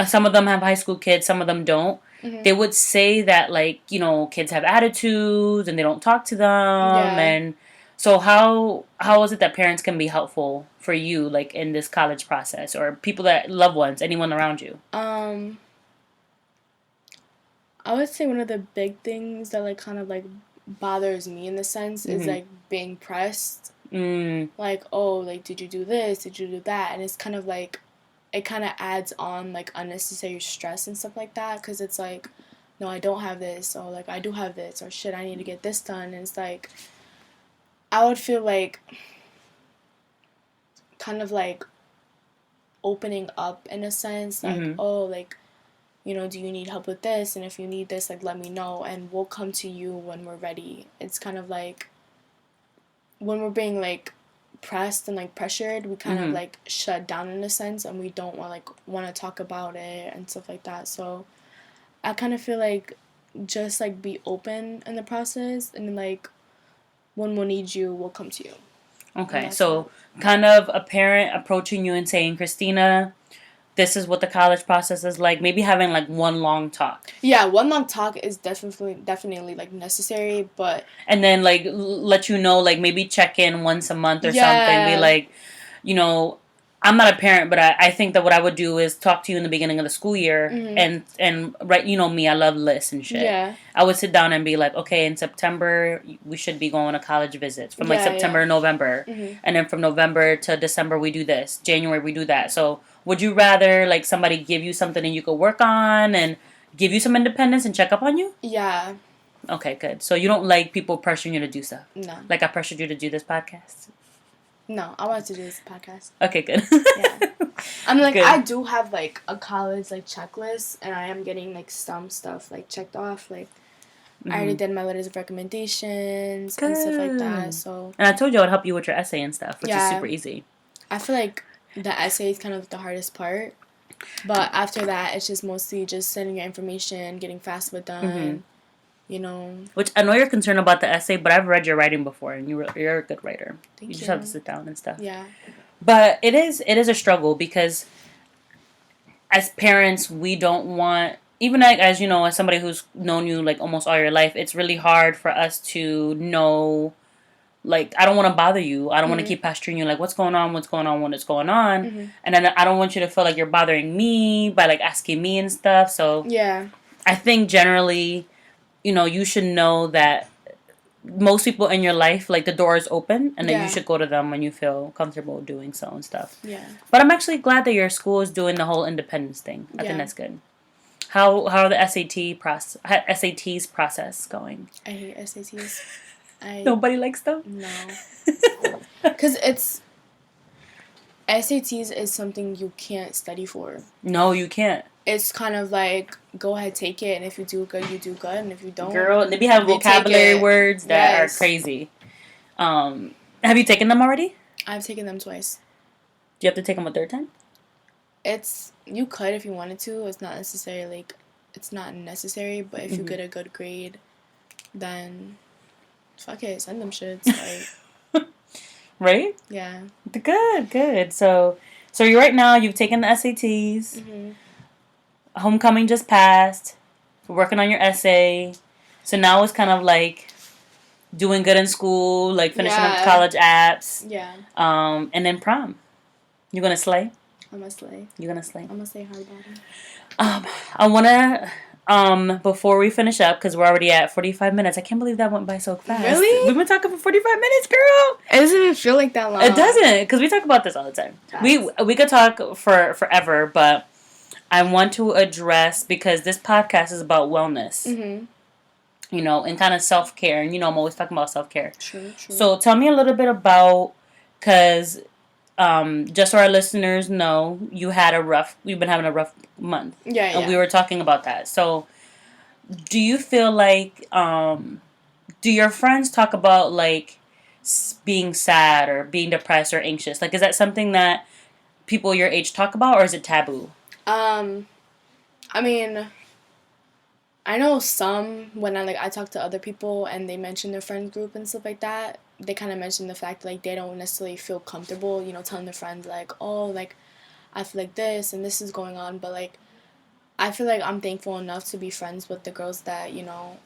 some of them have high school kids, some of them don't. Mm-hmm. They would say that, like, you know, kids have attitudes and they don't talk to them. Yeah. And so how is it that parents can be helpful for you, like, in this college process, or people loved ones, anyone around you? I would say one of the big things that, like, kind of, like, bothers me in the sense is, like, being pressed. Like, oh, like, did you do this? Did you do that? And it's kind of, like, it kind of adds on, like, unnecessary stress and stuff like that, because it's like, no, I don't have this, or, like, I do have this, or shit, I need to get this done. And it's like, I would feel like kind of, like, opening up in a sense, like, oh, like, you know, do you need help with this? And if you need this, like, let me know, and we'll come to you when we're ready. It's kind of like, when we're being, like, pressed and, like, pressured, we kind of, like, shut down in a sense, and we don't want to talk about it and stuff like that. So I kind of feel like just, like, be open in the process, and, like, when we'll need you, we'll come to you. Okay, so kind of a parent approaching you and saying, Christina, this is what the college process is like. Maybe having, like, one long talk. Yeah, one long talk is definitely like, necessary, but... And then, like, let you know, like, maybe check in once a month or something. Be like, you know, I'm not a parent, but I think that what I would do is talk to you in the beginning of the school year, and right, you know me, I love lists and shit. Yeah. I would sit down and be like, okay, in September, we should be going to college visits. From, like, September to November. And then from November to December, we do this. January, we do that. So... would you rather, like, somebody give you something and you could work on and give you some independence and check up on you? Yeah. Okay, good. So you don't like people pressuring you to do stuff? No. Like I pressured you to do this podcast? No, I wanted to do this podcast. Okay, good. Yeah. I'm like, good. I do have, like, a college, like, checklist, and I am getting, like, some stuff, like, checked off. Like, I already did my letters of recommendations and stuff like that, so. And I told you I would help you with your essay and stuff, which is super easy. I feel like the essay is kind of the hardest part. But after that, it's just mostly just sending your information, getting FAFSA done, you know. Which I know you're concerned about the essay, but I've read your writing before, and you're a good writer. Thank you. Just have to sit down and stuff. Yeah. But it is a struggle, because as parents, we don't want even like, as you know, as somebody who's known you like almost all your life, it's really hard for us to know. Like, I don't want to bother you. I don't want to keep pestering you. Like, what's going on? What's going on? What's going on? And then I don't want you to feel like you're bothering me by like asking me and stuff. So yeah, I think generally, you should know that most people in your life, like the door is open, and then you should go to them when you feel comfortable doing so and stuff. Yeah. But I'm actually glad that your school is doing the whole independence thing. I think that's good. How are the SATs process going? I hate SATs. Nobody likes them? No. Because SATs is something you can't study for. No, you can't. It's kind of like, go ahead, take it, and if you do good, you do good, and if you don't... Girl, they be having vocabulary words that are crazy. Have you taken them already? I've taken them twice. Do you have to take them a third time? You could if you wanted to. It's not necessarily, but if you get a good grade, then... Fuck it, send them shits. Like, right? Yeah. Good. So you right now, you've taken the SATs. Homecoming just passed. We're working on your essay. So now it's kind of like doing good in school, like finishing up college apps. Yeah. And then prom. You gonna slay? I'm gonna slay. You gonna slay? I'm gonna slay hard bottom. I wanna... before we finish up, because we're already at 45 minutes. I can't believe that went by so fast. Really? We've been talking for 45 minutes, girl. It doesn't even feel like that long. It doesn't, because we talk about this all the time. We could talk for forever, but I want to address, because this podcast is about wellness. And kind of self-care. And, I'm always talking about self-care. True. So tell me a little bit about, because... just so our listeners know, we've been having a rough month. Yeah. And we were talking about that. So, do you feel like, do your friends talk about, like, being sad or being depressed or anxious? Like, is that something that people your age talk about, or is it taboo? I mean, I know some, when I talk to other people and they mention their friend group and stuff like that, they kind of mention the fact that, like, they don't necessarily feel comfortable, telling their friends, like, oh, like, I feel like this and this is going on. But, like, I feel like I'm thankful enough to be friends with the girls that,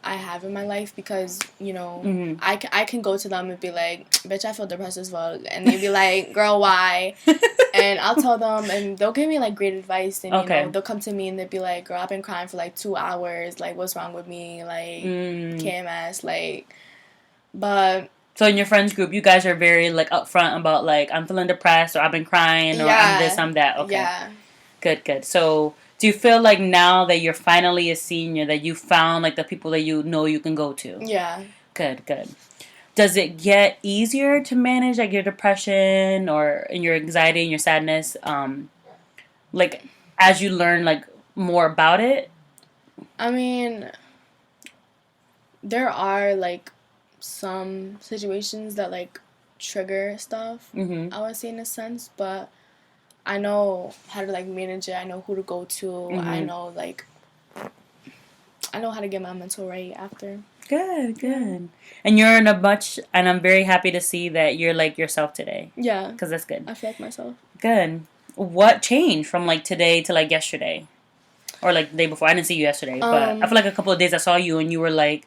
I have in my life, because, I can go to them and be like, bitch, I feel depressed as fuck. And they'd be like, girl, why? And I'll tell them, and they'll give me, like, great advice. And, they'll come to me and they'll be like, girl, I've been crying for, like, 2 hours. Like, what's wrong with me? Like, KMS. Like, but... So in your friends group, you guys are very, like, upfront about, like, I'm feeling depressed, or I've been crying, or I'm this, I'm that. Okay. Yeah. Good. So, do you feel like now that you're finally a senior, that you found, like, the people that you know you can go to? Yeah. Good. Does it get easier to manage, like, your depression or your anxiety and your sadness, like, as you learn, like, more about it? I mean, there are, like, some situations that, like, trigger stuff, I would say, in a sense, but I know how to, like, manage it. I know who to go to. I know, like, I know how to get my mental right after. Good. And you're in and I'm very happy to see that you're, like, yourself today. Yeah. Because that's good. I feel like myself. Good. What changed from, like, today to, like, yesterday? Or, like, the day before? I didn't see you yesterday, but I feel like a couple of days I saw you and you were, like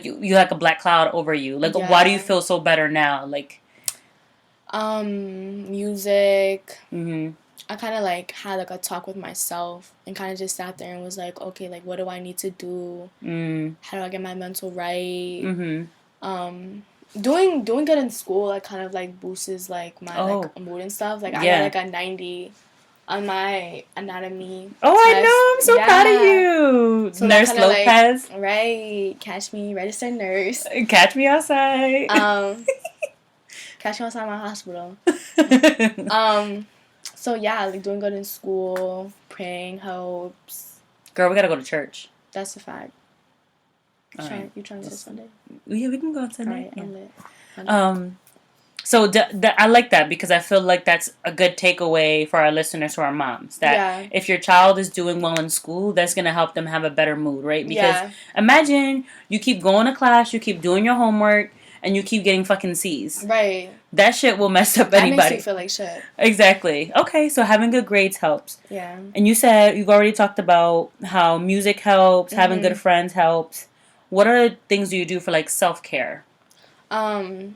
you had like a black cloud over you. Like, why do you feel so better now? Like, music. I kind of, like, had, like, a talk with myself and kind of just sat there and was like, okay, like, what do I need to do? How do I get my mental right? Doing good in school, like, kind of, like, boosts, like, my like mood and stuff. Like, I got, like, a 90 on my anatomy test. I know. I'm so proud of you. So Nurse Lopez. Like, right. Catch me, registered nurse. Catch me outside. Catch me outside my hospital. So, yeah, like, doing good in school, praying helps. Girl, we gotta go to church. That's a fact. You trying to go Sunday? Yeah, we can go on Sunday. All right, I'm lit. So I like that, because I feel like that's a good takeaway for our listeners who are moms. That if your child is doing well in school, that's going to help them have a better mood, right? Because imagine you keep going to class, you keep doing your homework, and you keep getting fucking C's. Right. That shit will mess up anybody. That makes you feel like shit. Exactly. Okay, so having good grades helps. Yeah. And you said you've already talked about how music helps, having good friends helps. What other things do you do for like self-care? Let's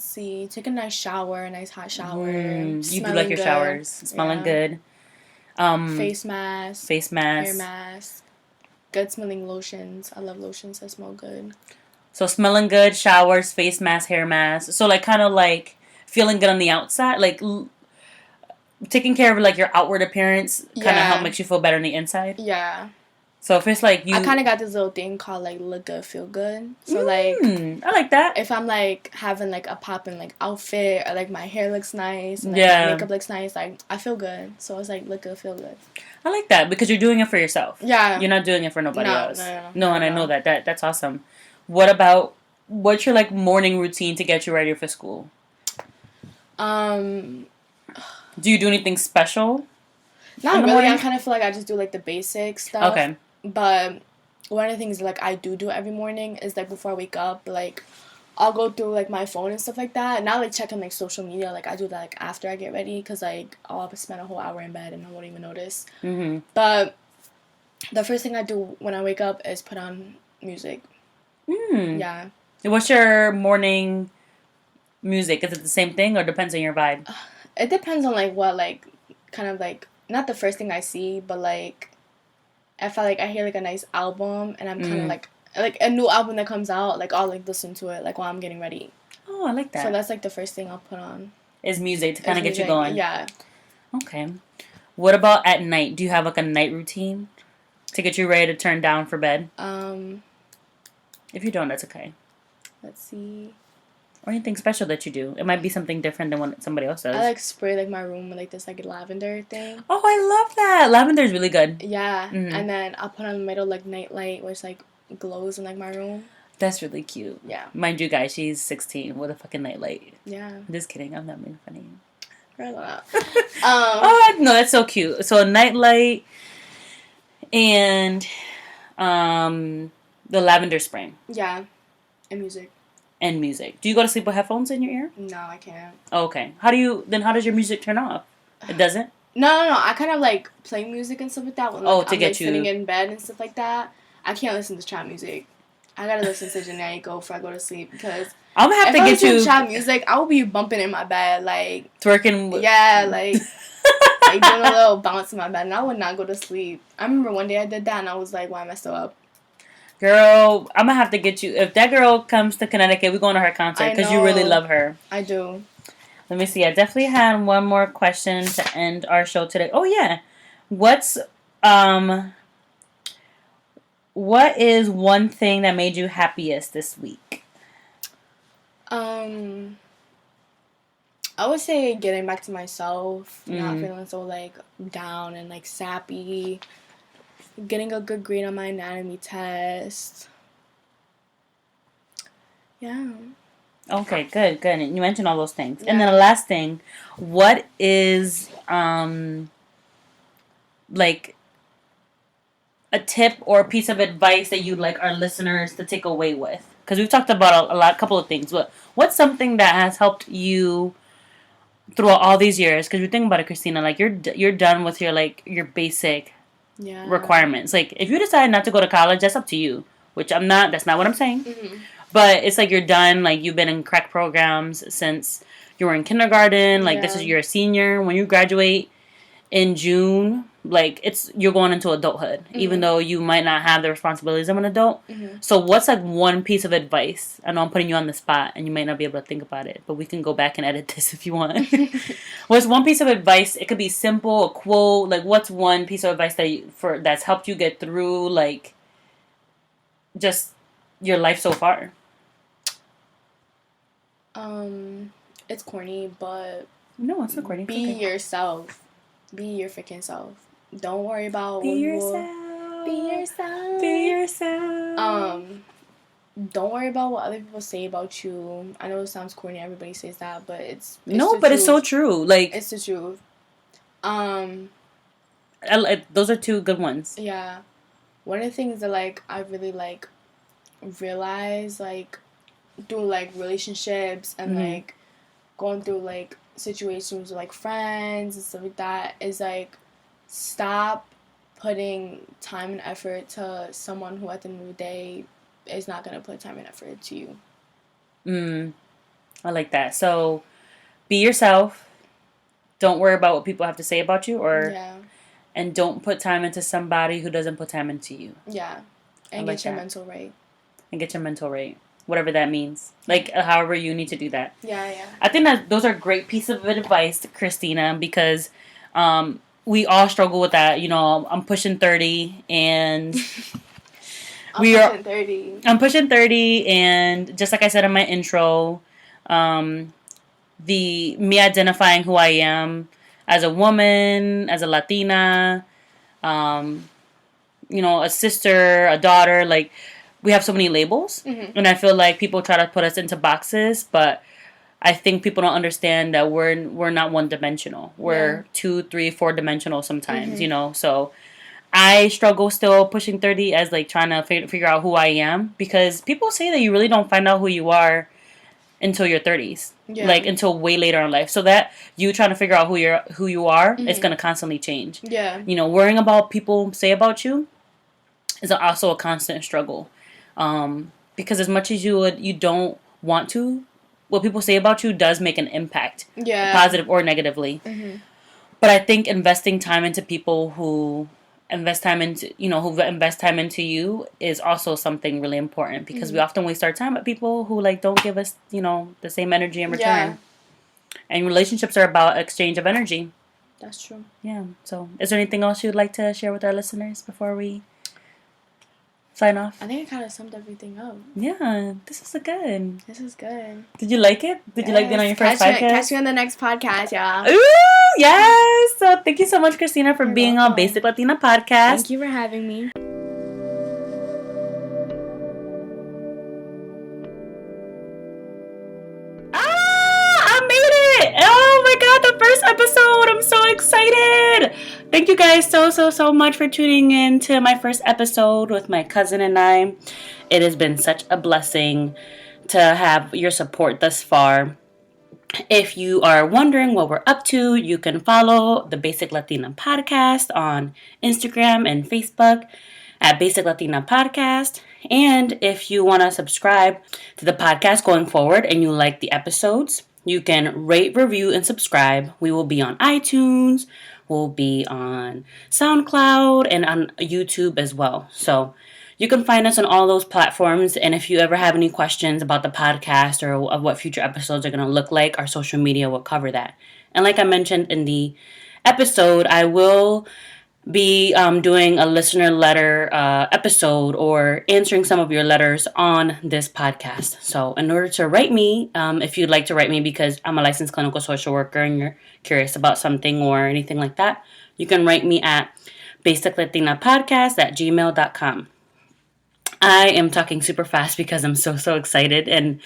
see. Take a nice shower, a nice hot shower. You do like your showers. Smelling good. Face mask. Face mask. Hair mask. Good smelling lotions. I love lotions that smell good. So smelling good, showers, face mask, hair mask. So like kind of like feeling good on the outside. Like taking care of like your outward appearance kind of help makes you feel better on the inside. Yeah. So if it's like you... I kind of got this little thing called, like, look good, feel good. So, like... I like that. If I'm, like, having, like, a poppin', like, outfit, or, like, my hair looks nice, and, like, my makeup looks nice, like, I feel good. So, it's, like, look good, feel good. I like that, because you're doing it for yourself. Yeah. You're not doing it for nobody else. No, and I know that. That's awesome. What's your, like, morning routine to get you ready for school? Do you do anything special? Not really. Morning? I kind of feel like I just do, like, the basic stuff. Okay. But one of the things, like, I do every morning is, like, before I wake up, like, I'll go through, like, my phone and stuff like that. Not, like, checking, like, social media. Like, I do that, like, after I get ready because, like, I'll spend a whole hour in bed and I won't even notice. Mm-hmm. But the first thing I do when I wake up is put on music. Yeah. What's your morning music? Is it the same thing or depends on your vibe? It depends on, like, what, like, kind of, like, not the first thing I see, but, like... If I hear, like, a nice album, and I'm kind of, like, a new album that comes out, like, I'll, like, listen to it, like, while I'm getting ready. Oh, I like that. So that's, like, the first thing I'll put on. Is music to kind of get you going. Yeah. Okay. What about at night? Do you have, like, a night routine to get you ready to turn down for bed? If you don't, that's okay. Let's see. Or anything special that you do. It might be something different than what somebody else does. I, like, spray, like, my room with, like, this, like, lavender thing. Oh, I love that. Lavender's really good. Yeah. Mm-hmm. And then I'll put on the middle, like, night light, which, like, glows in, like, my room. That's really cute. Yeah. Mind you, guys, she's 16 with a fucking night light. Yeah. I'm just kidding. I'm not being funny. Oh, no, that's so cute. So, a night light and the lavender spray. Yeah. And music. And music. Do you go to sleep with headphones in your ear? No, I can't. Oh, okay. How does your music turn off? It doesn't? No. I kind of, like, play music and stuff like that. When, like, I'm sitting in bed and stuff like that. I can't listen to trap music. I gotta listen to generic before I go to sleep because I'm gonna have to get you trap music. I will be bumping in my bed, like twerking. Yeah, like like doing a little bounce in my bed, and I would not go to sleep. I remember one day I did that, and I was like, "Why am I still up?" Girl, I'm gonna have to get you. If that girl comes to Connecticut, we're going to her concert because you really love her. I do. Let me see. I definitely had one more question to end our show today. Oh yeah, what is one thing that made you happiest this week? I would say getting back to myself, not feeling so, like, down and, like, sappy. Getting a good grade on my anatomy test. Yeah. Okay, good. And you mentioned all those things. Yeah. And then the last thing, what is, like, a tip or a piece of advice that you'd like our listeners to take away with? Because we've talked about a couple of things. What's something that has helped you throughout all these years? Because you're thinking about it, Christina, like you're done with your basic requirements. Like if you decide not to go to college, that's up to you. Which I'm not. That's not what I'm saying. Mm-hmm. But it's like you're done. Like you've been in crack programs since you were in kindergarten. Like this is you're a senior. When you graduate in June, like you're going into adulthood, even though you might not have the responsibilities of an adult. Mm-hmm. So what's like one piece of advice? I know I'm putting you on the spot and you might not be able to think about it, but we can go back and edit this if you want. What's one piece of advice? It could be simple, a quote. Like what's one piece of advice that's helped you get through like just your life so far? It's corny, but no, it's not corny. Be yourself. Be your freaking self. Don't worry about Be yourself. Don't worry about what other people say about you. I know it sounds corny. Everybody says that, but it's it's so true. Like it's the truth. Those are two good ones. Yeah, one of the things that like I really like realize, like, through, like, relationships and, like, going through, like, situations with, like, friends and stuff like that is, like, stop putting time and effort to someone who, at the end of the day, is not going to put time and effort to you. I like that. So, be yourself. Don't worry about what people have to say about you, and don't put time into somebody who doesn't put time into you. Yeah. And get your mental right. And get your mental right. Whatever that means. Like, however you need to do that. Yeah. I think that those are great pieces of advice, Christina, because we all struggle with that. You know, I'm pushing 30 and I'm pushing 30 and just like I said in my intro, the me identifying who I am as a woman, as a Latina, you know, a sister, a daughter, like we have so many labels, and I feel like people try to put us into boxes, but I think people don't understand that we're not one dimensional. We're 2, 3, 4 dimensional sometimes, you know. So I struggle still pushing 30 as like trying to figure out who I am, because people say that you really don't find out who you are until your 30s, like until way later in life. So that you trying to figure out who you are is gonna constantly change. Yeah, you know, worrying about people say about you is also a constant struggle, because as much as you don't want to, what people say about you does make an impact, positive or negatively. But I think investing time into people who invest time into you is also something really important, because we often waste our time with people who like don't give us, you know, the same energy in return. And relationships are about exchange of energy. That's true. Yeah. So is there anything else you'd like to share with our listeners before we sign off? I think I kind of summed everything up. Yeah, this is good. Did you like it? Did you like being on your first podcast? Catch me on the next podcast, y'all. Ooh, yes! So thank you so much, Christina, for being on Basic Latina Podcast. Thank you for having me. I made it! Oh my god, the first episode! I'm so excited! Thank you guys so much for tuning in to my first episode with my cousin and I. It has been such a blessing to have your support thus far. If you are wondering what we're up to, you can follow the Basic Latina Podcast on Instagram and Facebook at Basic Latina Podcast. And if you want to subscribe to the podcast going forward and you like the episodes, you can rate, review, and subscribe. We will be on iTunes, we'll be on SoundCloud, and on YouTube as well. So you can find us on all those platforms. And if you ever have any questions about the podcast or of what future episodes are going to look like, our social media will cover that. And like I mentioned in the episode, I will be doing a listener letter episode or answering some of your letters on this podcast. So in order to write me, if you'd like to write me because I'm a licensed clinical social worker and you're curious about something or anything like that, you can write me at basiclatinapodcast@gmail.com. I am talking super fast because I'm so excited, and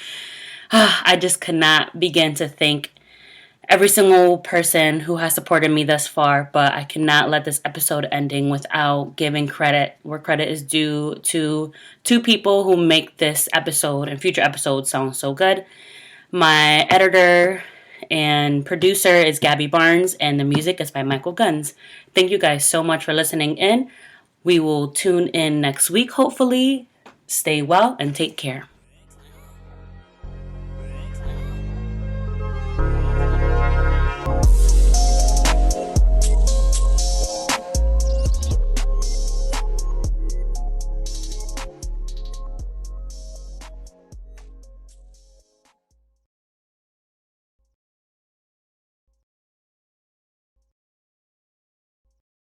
I just could not begin to thank every single person who has supported me thus far, but I cannot let this episode ending without giving credit where credit is due to 2 people who make this episode and future episodes sound so good. My editor and producer is Gabbie Barnes, and the music is by Michael Guns. Thank you guys so much for listening in. We will tune in next week, hopefully. Stay well and take care.